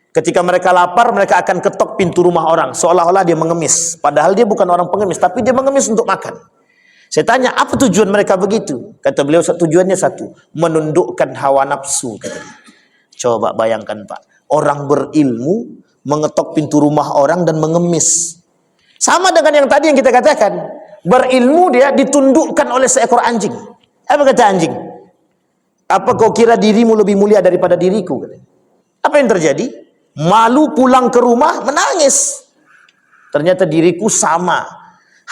Ketika mereka lapar, mereka akan ketok pintu rumah orang, seolah-olah dia mengemis. Padahal dia bukan orang pengemis, tapi dia mengemis untuk makan. Saya tanya, apa tujuan mereka begitu? Kata beliau, tujuannya satu, menundukkan hawa nafsu. Katanya. Coba bayangkan Pak, orang berilmu mengetok pintu rumah orang dan mengemis. Sama dengan yang tadi yang kita katakan, berilmu dia ditundukkan oleh seekor anjing. Apa kata anjing? Apa kau kira dirimu lebih mulia daripada diriku? Apa yang terjadi? Malu pulang ke rumah, menangis. Ternyata diriku sama.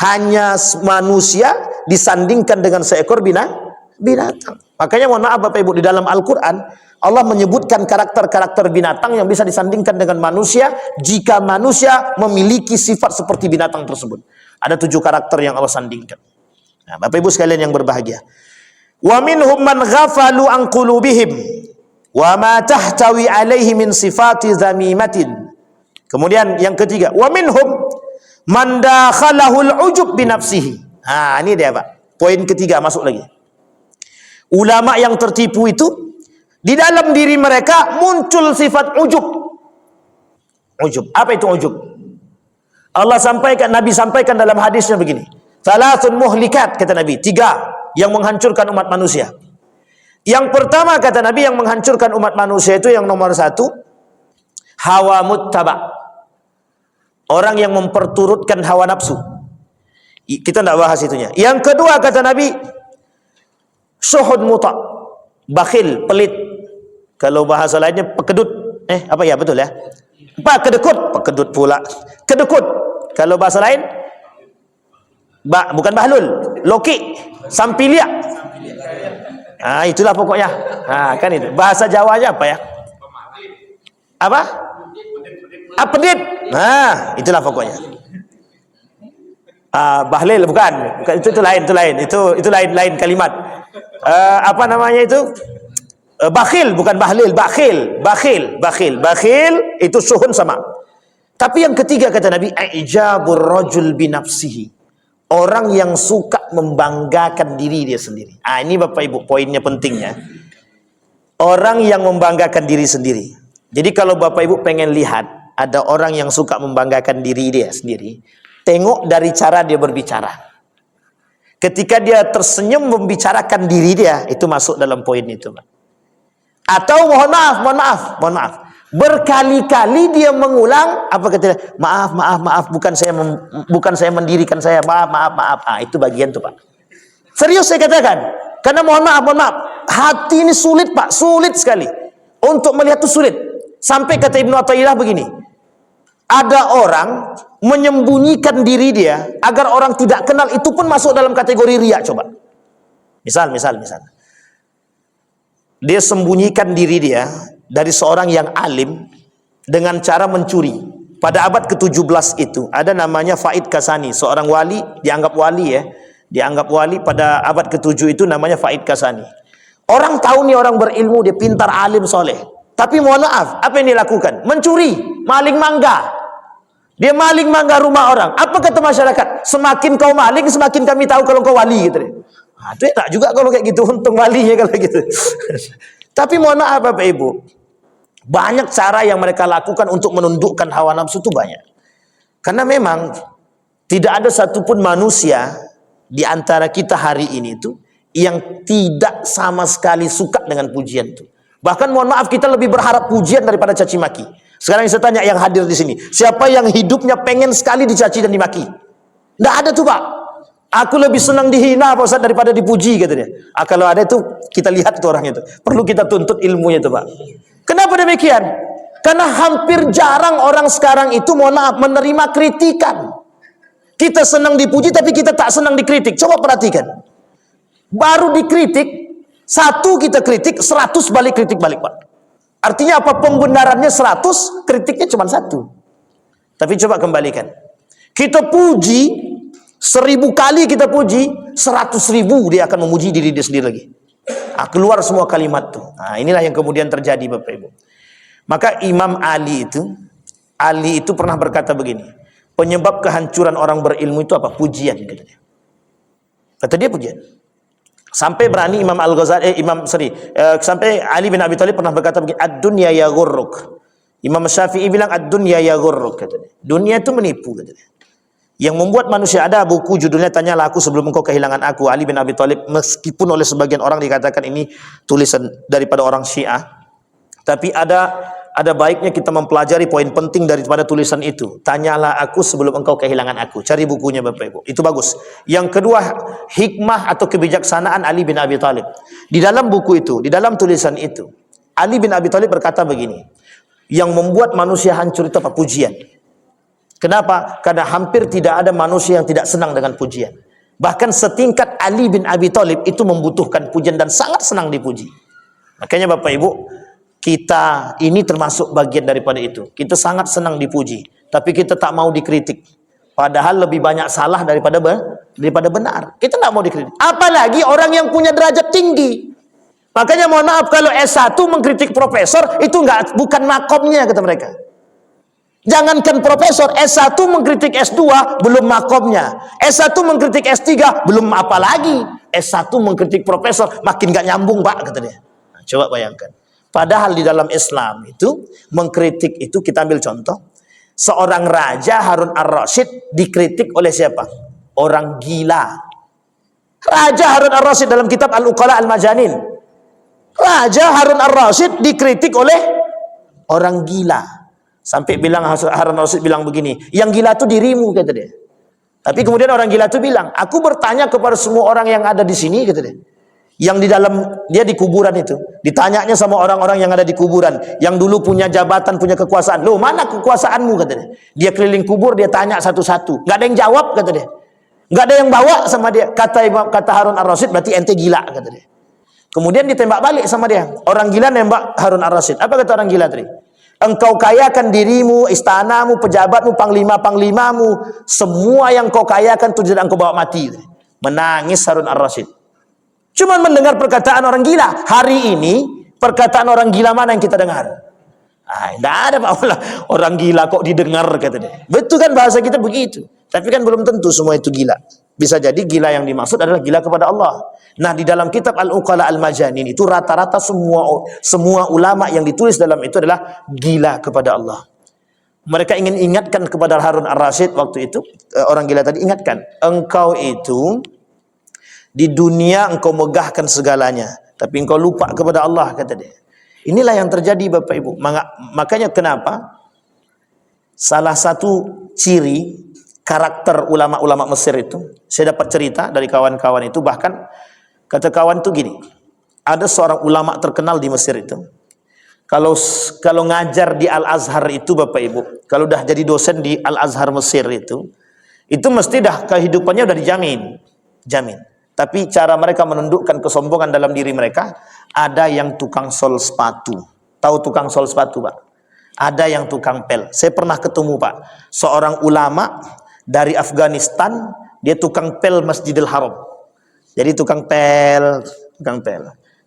Hanya manusia disandingkan dengan seekor binatang. Makanya mohon maaf Bapak Ibu, di dalam Al-Quran Allah menyebutkan karakter-karakter binatang yang bisa disandingkan dengan manusia jika manusia memiliki sifat seperti binatang tersebut. Ada 7 karakter yang Allah sandingkan. Nah, Bapak Ibu sekalian yang berbahagia. Wa minhum man ghafalu an qulubihim wa ma tahtawi alaihi min sifati zamimatin. Kemudian yang ketiga, wa minhum man dakhalahul ujub bi nafsihi. Nah, ini dia Pak. Poin ketiga masuk lagi. Ulama yang tertipu itu di dalam diri mereka muncul sifat ujub. Ujub. Apa itu ujub? Allah sampaikan, Nabi sampaikan dalam hadisnya begini. Thalathun muhlikat, kata Nabi. 3 yang menghancurkan umat manusia. Yang pertama kata Nabi yang menghancurkan umat manusia itu yang nomor 1, hawa muttaba. Orang yang memperturutkan hawa nafsu. Kita tidak bahas itunya. Yang kedua kata Nabi, syuhud muta. Bakhil, pelit. Kalau bahasa lainnya pekedut. Apa ya, betul ya? Pekedut pula. Kedekut. Kalau bahasa lain bukan bahlul, loki, sampilia. Itulah pokoknya. Kan itu. Bahasa Jawanya apa ya? Apa? Pedit. Itulah pokoknya. Bahlil bukan. Itu lain. Itu lain kalimat. Apa namanya itu? Bakhil, bukan bahlil, bakhil itu suhun sama. Tapi yang ketiga kata Nabi, ijabur rajul binafsihi. Orang yang suka membanggakan diri dia sendiri. Ini Bapak Ibu poinnya pentingnya. Orang yang membanggakan diri sendiri. Jadi kalau Bapak Ibu pengen lihat ada orang yang suka membanggakan diri dia sendiri, tengok dari cara dia berbicara. Ketika dia tersenyum membicarakan diri dia, itu masuk dalam poin itu, Pak. Atau mohon maaf, berkali-kali dia mengulang apa kata dia? Maaf, bukan saya mendirikan saya, maaf. Itu bagian tuh Pak. Serius saya katakan, karena mohon maaf, hati ini sulit Pak, sulit sekali untuk melihat itu sulit. Sampai kata Ibnu Athaillah begini, ada orang menyembunyikan diri dia agar orang tidak kenal, itu pun masuk dalam kategori riya. Coba, misal. Dia sembunyikan diri dia dari seorang yang alim dengan cara mencuri. Pada abad ke-17 itu ada namanya Faid Kasani, seorang wali, dianggap wali pada abad ke-7 itu namanya Faid Kasani. Orang tahu nih orang berilmu, dia pintar, alim, soleh. Tapi mohon maaf, apa yang dia lakukan? Mencuri, maling mangga. Dia maling mangga rumah orang. Apa kata masyarakat? Semakin kau maling, semakin kami tahu kalau kau wali gitu. Itu tak juga kalau kayak gitu, untung walinya kalau gitu. Tapi mohon maaf Bapak Ibu, banyak cara yang mereka lakukan untuk menundukkan hawa nafsu itu banyak. Karena memang tidak ada satupun manusia di antara kita hari ini itu yang tidak sama sekali suka dengan pujian itu. Bahkan mohon maaf, kita lebih berharap pujian daripada caci maki. Sekarang saya tanya yang hadir di sini, siapa yang hidupnya pengen sekali dicaci dan dimaki? Tidak ada tuh Pak. Aku lebih senang dihina Pak Ustaz daripada dipuji katanya. Kalau ada itu kita lihat tuh orang itu. Perlu kita tuntut ilmunya itu Pak. Kenapa demikian? Karena hampir jarang orang sekarang itu mohon maaf menerima kritikan. Kita senang dipuji tapi kita tak senang dikritik. Coba perhatikan. Baru dikritik, satu kita kritik, 100 balik kritik balik, Pak. Artinya apa? Pembenarannya 100, kritiknya cuma 1. Tapi coba kembalikan. Kita puji, 1000 kali kita puji, 100.000 dia akan memuji diri dia sendiri lagi. Keluar semua kalimat tuh. Nah, inilah yang kemudian terjadi, Bapak Ibu. Maka Imam Ali itu pernah berkata begini, penyebab kehancuran orang berilmu itu apa? Pujian, kata dia. Kata dia pujian. Sampai berani sampai Ali bin Abi Thalib pernah berkata begini, ad-dunya yaghurruk. Imam Syafi'i bilang ad-dunya yaghurruk, kata dia. Dunia itu menipu, kata dia. Yang membuat manusia, ada buku judulnya Tanyalah Aku Sebelum Engkau Kehilangan Aku, Ali bin Abi Thalib, meskipun oleh sebagian orang dikatakan ini tulisan daripada orang Syiah, tapi ada baiknya kita mempelajari poin penting daripada tulisan itu. Tanyalah Aku Sebelum Engkau Kehilangan Aku. Cari bukunya, Bapak Ibu. Itu bagus. Yang kedua, hikmah atau kebijaksanaan Ali bin Abi Thalib. Di dalam buku itu, di dalam tulisan itu, Ali bin Abi Thalib berkata begini, yang membuat manusia hancur itu apa? Pujian. Kenapa? Karena hampir tidak ada manusia yang tidak senang dengan pujian. Bahkan setingkat Ali bin Abi Thalib itu membutuhkan pujian dan sangat senang dipuji. Makanya Bapak Ibu, kita ini termasuk bagian daripada itu. Kita sangat senang dipuji, tapi kita tak mau dikritik. Padahal lebih banyak salah daripada benar. Kita tak mau dikritik. Apalagi orang yang punya derajat tinggi. Makanya mohon maaf kalau S1 mengkritik profesor, itu bukan makomnya, kata mereka. Jangankan profesor, S1 mengkritik S2 belum makomnya. S1 mengkritik S3 belum apa lagi. S1 mengkritik profesor makin gak nyambung, Pak, kata dia. Nah, coba bayangkan. Padahal di dalam Islam itu mengkritik itu, kita ambil contoh. Seorang raja Harun ar-Rasyid dikritik oleh siapa? Orang gila. Raja Harun ar-Rasyid dalam kitab Al-Uqala Al-Majanin. Raja Harun ar-Rasyid dikritik oleh orang gila. Sampai bilang Harun ar-Rasyid bilang begini, yang gila itu dirimu, kata dia. Tapi kemudian orang gila itu bilang, aku bertanya kepada semua orang yang ada di sini, kata dia. Yang di dalam, dia di kuburan itu, ditanyanya sama orang-orang yang ada di kuburan, yang dulu punya jabatan, punya kekuasaan. Loh, mana kekuasaanmu, kata dia. Dia keliling kubur, dia tanya satu-satu. Nggak ada yang jawab, kata dia. Nggak ada yang bawa sama dia. Kata Harun ar-Rasyid, berarti ente gila, kata dia. Kemudian ditembak balik sama dia. Orang gila nembak Harun ar-Rasyid. Apa kata orang gila tadi? Engkau kayakan dirimu, istanamu, pejabatmu, panglima-panglimamu, semua yang kau kayakan itu tidak engkau bawa mati. Menangis Harun ar-Rasyid. Cuma mendengar perkataan orang gila. Hari ini perkataan orang gila mana yang kita dengar? Tidak ada, Pak. Orang gila kok didengar, kata dia. Betul kan bahasa kita begitu. Tapi kan belum tentu semua itu gila. Bisa jadi gila yang dimaksud adalah gila kepada Allah. Nah, di dalam kitab Al-Uqala Al-Majanin itu rata-rata semua ulama yang ditulis dalam itu adalah gila kepada Allah. Mereka ingin ingatkan kepada Harun ar-Rasyid waktu itu, orang gila tadi, ingatkan, engkau itu di dunia engkau megahkan segalanya, tapi engkau lupa kepada Allah, kata dia. Inilah yang terjadi, Bapak Ibu. Makanya kenapa salah satu ciri karakter ulama-ulama Mesir itu, saya dapat cerita dari kawan-kawan itu, bahkan kata kawan itu gini, ada seorang ulama terkenal di Mesir itu, kalau ngajar di Al-Azhar itu, Bapak Ibu, kalau udah jadi dosen di Al-Azhar Mesir itu mesti dah kehidupannya udah jamin. Tapi cara mereka menundukkan kesombongan dalam diri mereka, ada yang tukang sol sepatu. Tahu tukang sol sepatu, Pak? Ada yang tukang pel. Saya pernah ketemu, Pak, seorang ulama dari Afghanistan, dia tukang pel Masjidil Haram. Jadi tukang pel.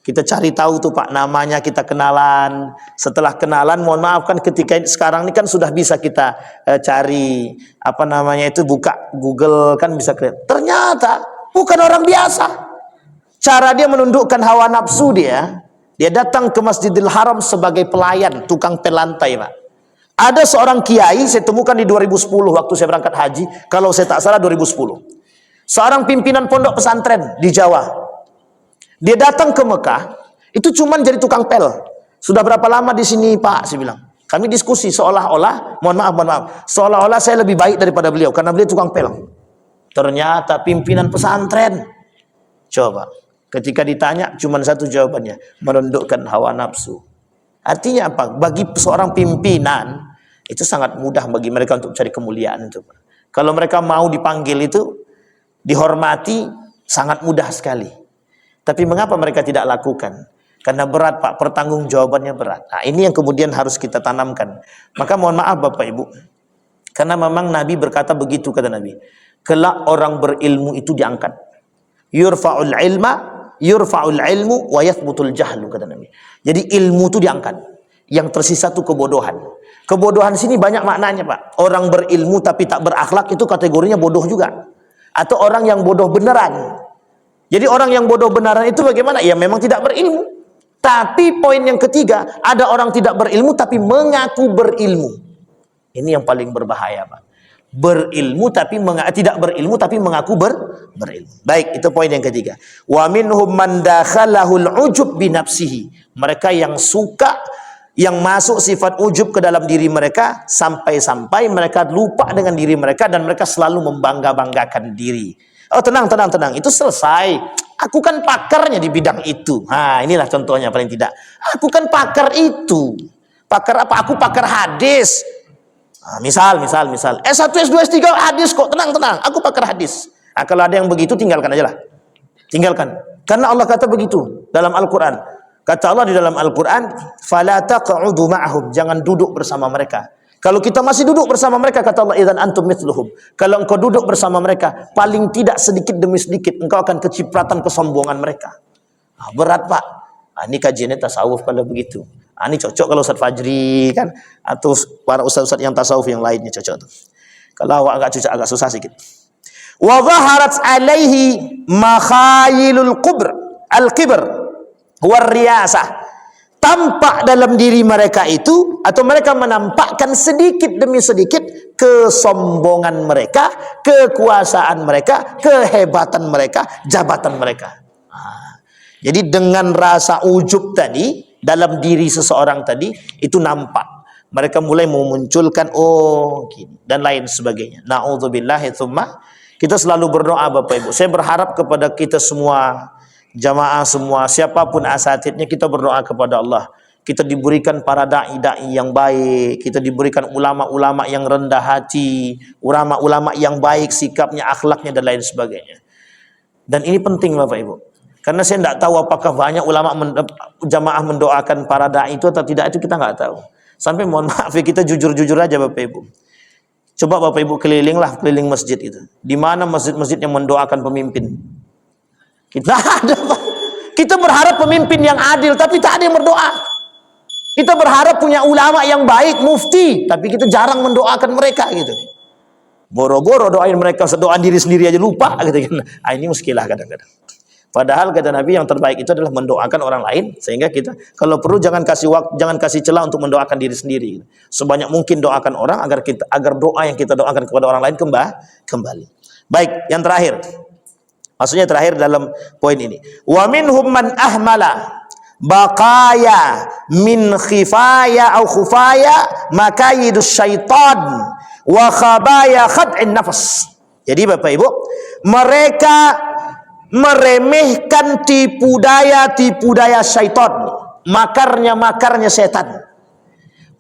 Kita cari tahu tuh, Pak, namanya, kita kenalan. Setelah kenalan, mohon maaf kan ketika sekarang ini kan sudah bisa kita cari buka Google kan bisa kelihatan. Ternyata bukan orang biasa. Cara dia menundukkan hawa nafsu dia datang ke Masjidil Haram sebagai pelayan, tukang pel lantai, Pak. Ada seorang kiai saya temukan di 2010 waktu saya berangkat haji, kalau saya tak salah 2010. Seorang pimpinan pondok pesantren di Jawa. Dia datang ke Mekah, itu cuman jadi tukang pel. Sudah berapa lama di sini, Pak? Saya bilang. Kami diskusi seolah-olah, mohon maaf, seolah-olah saya lebih baik daripada beliau karena beliau tukang pel. Ternyata pimpinan pesantren. Coba, ketika ditanya cuman satu jawabannya, menundukkan hawa nafsu. Artinya apa? Bagi seorang pimpinan itu sangat mudah bagi mereka untuk cari kemuliaan itu. Kalau mereka mau dipanggil itu, dihormati, sangat mudah sekali. Tapi mengapa mereka tidak lakukan? Karena berat Pak, pertanggungjawabannya berat. Nah, ini yang kemudian harus kita tanamkan. Maka mohon maaf Bapak Ibu, karena memang Nabi berkata begitu, kata Nabi. Kelak orang berilmu itu diangkat. Yurfa'ul ilmu wa yathbutul jahlu, kata Nabi. Jadi ilmu itu diangkat. Yang tersisa itu kebodohan. Kebodohan sini banyak maknanya Pak. Orang berilmu tapi tak berakhlak itu kategorinya bodoh juga. Atau orang yang bodoh beneran. Jadi orang yang bodoh beneran itu bagaimana? Ya memang tidak berilmu. Tapi poin yang ketiga, ada orang tidak berilmu tapi mengaku berilmu. Ini yang paling berbahaya Pak. Berilmu tapi tidak berilmu tapi mengaku berilmu. Baik, itu poin yang ketiga. Wa minhum man dakhalahul ujub bi nafsihi. Mereka yang suka, yang masuk sifat ujub ke dalam diri mereka sampai-sampai mereka lupa dengan diri mereka dan mereka selalu membangga-banggakan diri. Oh tenang. Itu selesai. Aku kan pakarnya di bidang itu. Nah inilah contohnya paling tidak. Aku kan pakar itu. Pakar apa? Aku pakar hadis. Nah, misal. S1, S2, S3 hadis kok. Tenang. Aku pakar hadis. Nah, kalau ada yang begitu tinggalkan aja lah. Tinggalkan. Karena Allah kata begitu dalam Al-Quran. Kata Allah di dalam Al-Quran, فَلَا تَقْعُدُ مَعَهُمْ. Jangan duduk bersama mereka. Kalau kita masih duduk bersama mereka, kata Allah, idzan antum mithluhum. Kalau engkau duduk bersama mereka, paling tidak sedikit demi sedikit engkau akan kecipratan kesombongan mereka. Nah, berat Pak. Nah, ini kajiannya tasawuf kalau begitu. Nah, ini cocok kalau Ustaz Fajri kan, atau para ustaz-ustaz yang tasawuf yang lainnya cocok tuh. Kalau awak agak cocok, agak susah sedikit. Wa zaharat alaihi makhayilul al-kibr war riyasah. Tampak dalam diri mereka itu, atau mereka menampakkan sedikit demi sedikit kesombongan mereka, kekuasaan mereka, kehebatan mereka, jabatan mereka. Nah, jadi dengan rasa ujub tadi dalam diri seseorang tadi itu nampak. Mereka mulai memunculkan gini dan lain sebagainya. Na'udzubillahi tsumma. Kita selalu berdoa Bapak Ibu. Saya berharap kepada kita semua, jamaah semua, siapapun asatidnya, kita berdoa kepada Allah. Kita diberikan para da'i-da'i yang baik, kita diberikan ulama-ulama yang rendah hati, ulama-ulama yang baik sikapnya, akhlaknya dan lain sebagainya. Dan ini penting Bapak Ibu. Karena saya tidak tahu apakah banyak ulama jamaah mendoakan para da'i itu atau tidak, itu kita nggak tahu. Sampai mohon maaf kita jujur-jujur aja Bapak Ibu. Coba Bapak Ibu keliling masjid itu. Di mana masjid-masjid yang mendoakan pemimpin? Kita ada Pak. Kita berharap pemimpin yang adil, tapi tak ada yang berdoa. Kita berharap punya ulama yang baik, mufti, tapi kita jarang mendoakan mereka gitu. Boro-boro doain mereka, doa diri sendiri aja lupa gitu kan. Ini muskilah kadang-kadang. Padahal kata Nabi yang terbaik itu adalah mendoakan orang lain, sehingga kita kalau perlu jangan kasih celah untuk mendoakan diri sendiri. Sebanyak mungkin doakan orang agar doa yang kita doakan kepada orang lain kembali. Baik, yang terakhir. Maksudnya terakhir dalam poin ini. Wa minhum man ahmala baqaya min khifaya au khufaya makayidus syaitan wa khabaya khad'in nafas. Jadi Bapak Ibu, mereka meremehkan tipu daya syaitan, makarnya setan.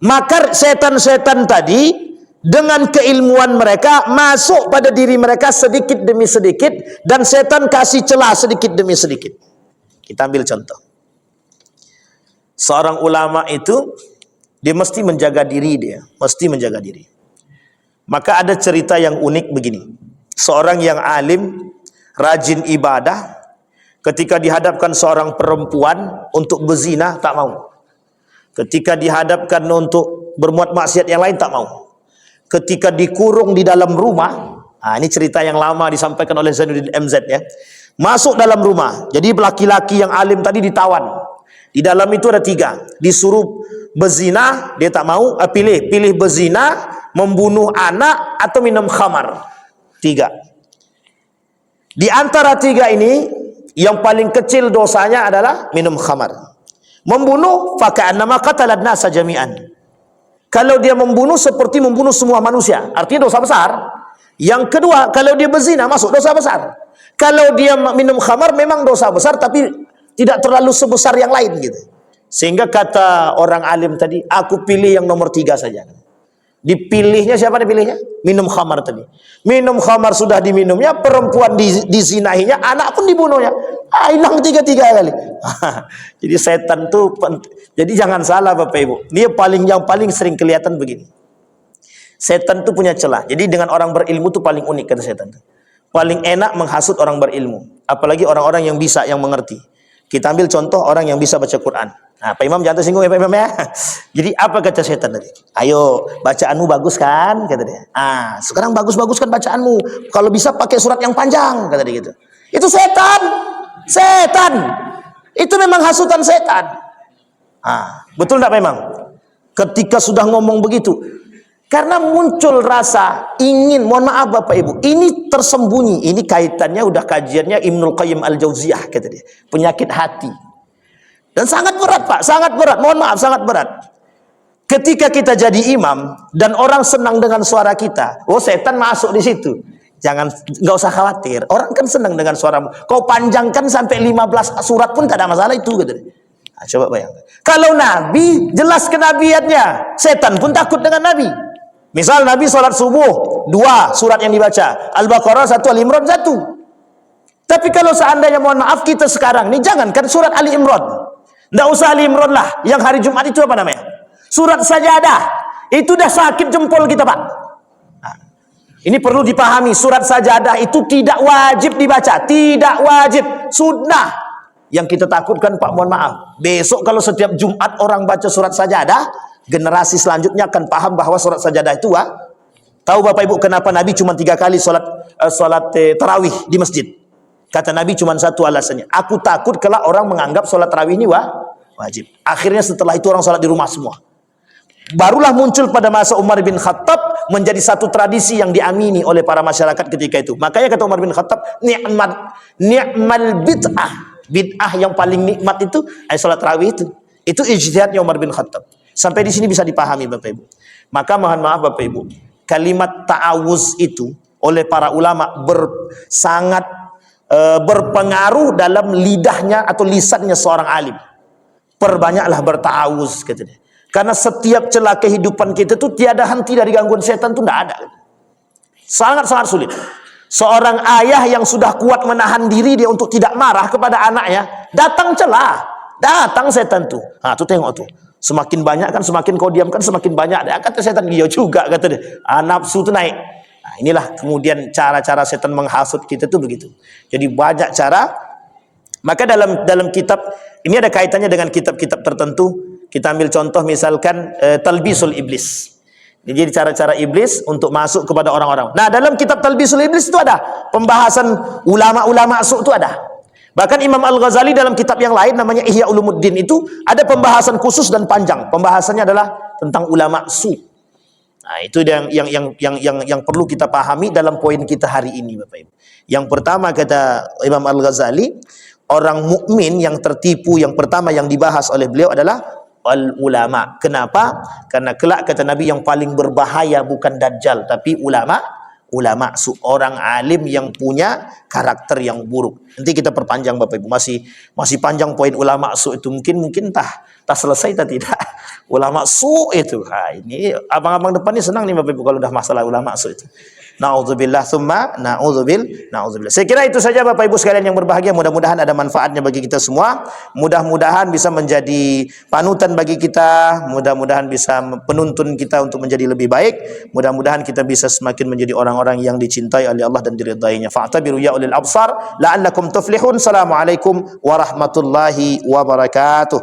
Makar setan-setan tadi dengan keilmuan mereka masuk pada diri mereka sedikit demi sedikit, dan setan kasih celah sedikit demi sedikit. Kita ambil contoh. Seorang ulama itu dia mesti menjaga diri, Maka ada cerita yang unik begini. Seorang yang alim, rajin ibadah, ketika dihadapkan seorang perempuan untuk berzina tak mau. Ketika dihadapkan untuk berbuat maksiat yang lain tak mau. Ketika dikurung di dalam rumah, ini cerita yang lama disampaikan oleh Zainuddin MZ ya. Masuk dalam rumah, jadi laki-laki yang alim tadi ditawan. Di dalam itu ada 3, disuruh berzina, dia tak mau, pilih berzina, membunuh anak, atau minum khamar. 3. Di antara 3 ini, yang paling kecil dosanya adalah minum khamar. Membunuh, faka'annama qatalan nasa jami'an. Kalau dia membunuh seperti membunuh semua manusia, artinya dosa besar. Yang kedua, kalau dia berzina masuk dosa besar. Kalau dia minum khamar memang dosa besar, tapi tidak terlalu sebesar yang lain gitu. Sehingga kata orang alim tadi, aku pilih yang nomor 3 saja. Dipilihnya siapa dipilihnya? Minum khamar tadi. Minum khamar sudah diminumnya, perempuan dizinahinya, anak pun dibunuhnya. Hilang tiga-tiga kali. Jadi setan tuh, jadi jangan salah Bapak Ibu. Dia yang paling sering kelihatan begini. Setan tuh punya celah. Jadi dengan orang berilmu tuh paling unik kata setan tuh. Paling enak menghasut orang berilmu, apalagi orang-orang yang bisa, yang mengerti. Kita ambil contoh orang yang bisa baca Quran. Nah, Pak Imam jangan tersinggung ya Pak Imam ya. Jadi apa kata setan tadi? Ayo, bacaanmu bagus kan? Kata dia. Sekarang bagus-bagus kan bacaanmu. Kalau bisa pakai surat yang panjang, kata dia gitu. Itu setan. Setan. Itu memang hasutan setan. Betul enggak Pak Imam? Ketika sudah ngomong begitu, karena muncul rasa ingin, mohon maaf Bapak Ibu, ini tersembunyi, ini kaitannya udah kajiannya Ibnul Qayyim Al-Jauziyah kata dia, penyakit hati. Dan sangat berat Pak, sangat berat, mohon maaf sangat berat. Ketika kita jadi imam dan orang senang dengan suara kita, setan masuk di situ. Nggak usah khawatir, orang kan senang dengan suaramu. Kau panjangkan sampai 15 surat pun tak ada masalah itu kata dia. Coba bayangkan. Kalau Nabi jelas kenabiannya, setan pun takut dengan Nabi. Misal Nabi sholat subuh 2 surat yang dibaca, Al-Baqarah 1, Al-Imran 1. Tapi kalau seandainya mohon maaf kita sekarang nih, jangankan surat Ali Imran, nggak usah Ali Imran lah, yang hari Jumat itu apa namanya? Surat Sajadah. Itu dah sakit jempol kita Pak. Ini perlu dipahami, surat Sajadah itu tidak wajib dibaca, tidak wajib, sunnah. Yang kita takutkan Pak, mohon maaf, besok kalau setiap Jumat orang baca surat Sajadah, generasi selanjutnya akan paham bahwa surat Sajadah itu tahu Bapak Ibu kenapa Nabi cuma 3 kali sholat tarawih di masjid? Kata Nabi cuma satu alasannya, aku takut kalau orang menganggap sholat tarawih ini wajib. Akhirnya setelah itu orang sholat di rumah semua. Barulah muncul pada masa Umar bin Khattab menjadi satu tradisi yang diamini oleh para masyarakat ketika itu. Makanya kata Umar bin Khattab, ni'mal bid'ah yang paling nikmat itu sholat tarawih itu. Itu ijtihadnya Umar bin Khattab. Sampai di sini bisa dipahami Bapak Ibu. Maka mohon maaf Bapak Ibu, kalimat ta'awuz itu oleh para ulama sangat berpengaruh dalam lidahnya atau lisannya seorang alim. Perbanyaklah berta'awuz kata dia. Karena setiap celah kehidupan kita itu tiada henti dari gangguan setan itu tidak ada. Sangat-sangat sulit. Seorang ayah yang sudah kuat menahan diri dia untuk tidak marah kepada anaknya, datang celah, datang setan tuh. Tuh tengok tuh. Semakin banyak kan, semakin kau diamkan, semakin banyak. Kata setan, dia juga kata dia. Nafsu itu naik. Inilah kemudian cara-cara setan menghasut kita itu begitu. Jadi banyak cara. Maka dalam kitab ini ada kaitannya dengan kitab-kitab tertentu. Kita ambil contoh misalkan Talbisul Iblis. Jadi cara-cara iblis untuk masuk kepada orang-orang. Nah, dalam kitab Talbisul Iblis itu ada pembahasan ulama-ulama su itu ada. Bahkan Imam Al-Ghazali dalam kitab yang lain namanya Ihya Ulumuddin itu ada pembahasan khusus dan panjang. Pembahasannya adalah tentang ulama su. Nah, itu yang perlu kita pahami dalam poin kita hari ini Bapak Ibu. Yang pertama kata Imam Al-Ghazali, orang mukmin yang tertipu yang pertama yang dibahas oleh beliau adalah al-ulama. Kenapa? Karena kelak kata Nabi yang paling berbahaya bukan dajjal tapi ulama seorang alim yang punya karakter yang buruk. Nanti kita perpanjang Bapak Ibu, masih panjang poin ulama su itu, mungkin tak selesai tak tidak. Ulama su itu. Ini abang-abang depan ini senang nih Bapak Ibu kalau udah masalah ulama su itu. Na'udzubillah tsumma na'udzubillah. Saya kira itu saja Bapak Ibu sekalian yang berbahagia, mudah-mudahan ada manfaatnya bagi kita semua. Mudah-mudahan bisa menjadi panutan bagi kita, mudah-mudahan bisa penuntun kita untuk menjadi lebih baik. Mudah-mudahan kita bisa semakin menjadi orang-orang yang dicintai oleh Allah dan diridainya. Fa'tabiru ya ulil absar la'allakum tuflihun. Assalamualaikum warahmatullahi wabarakatuh.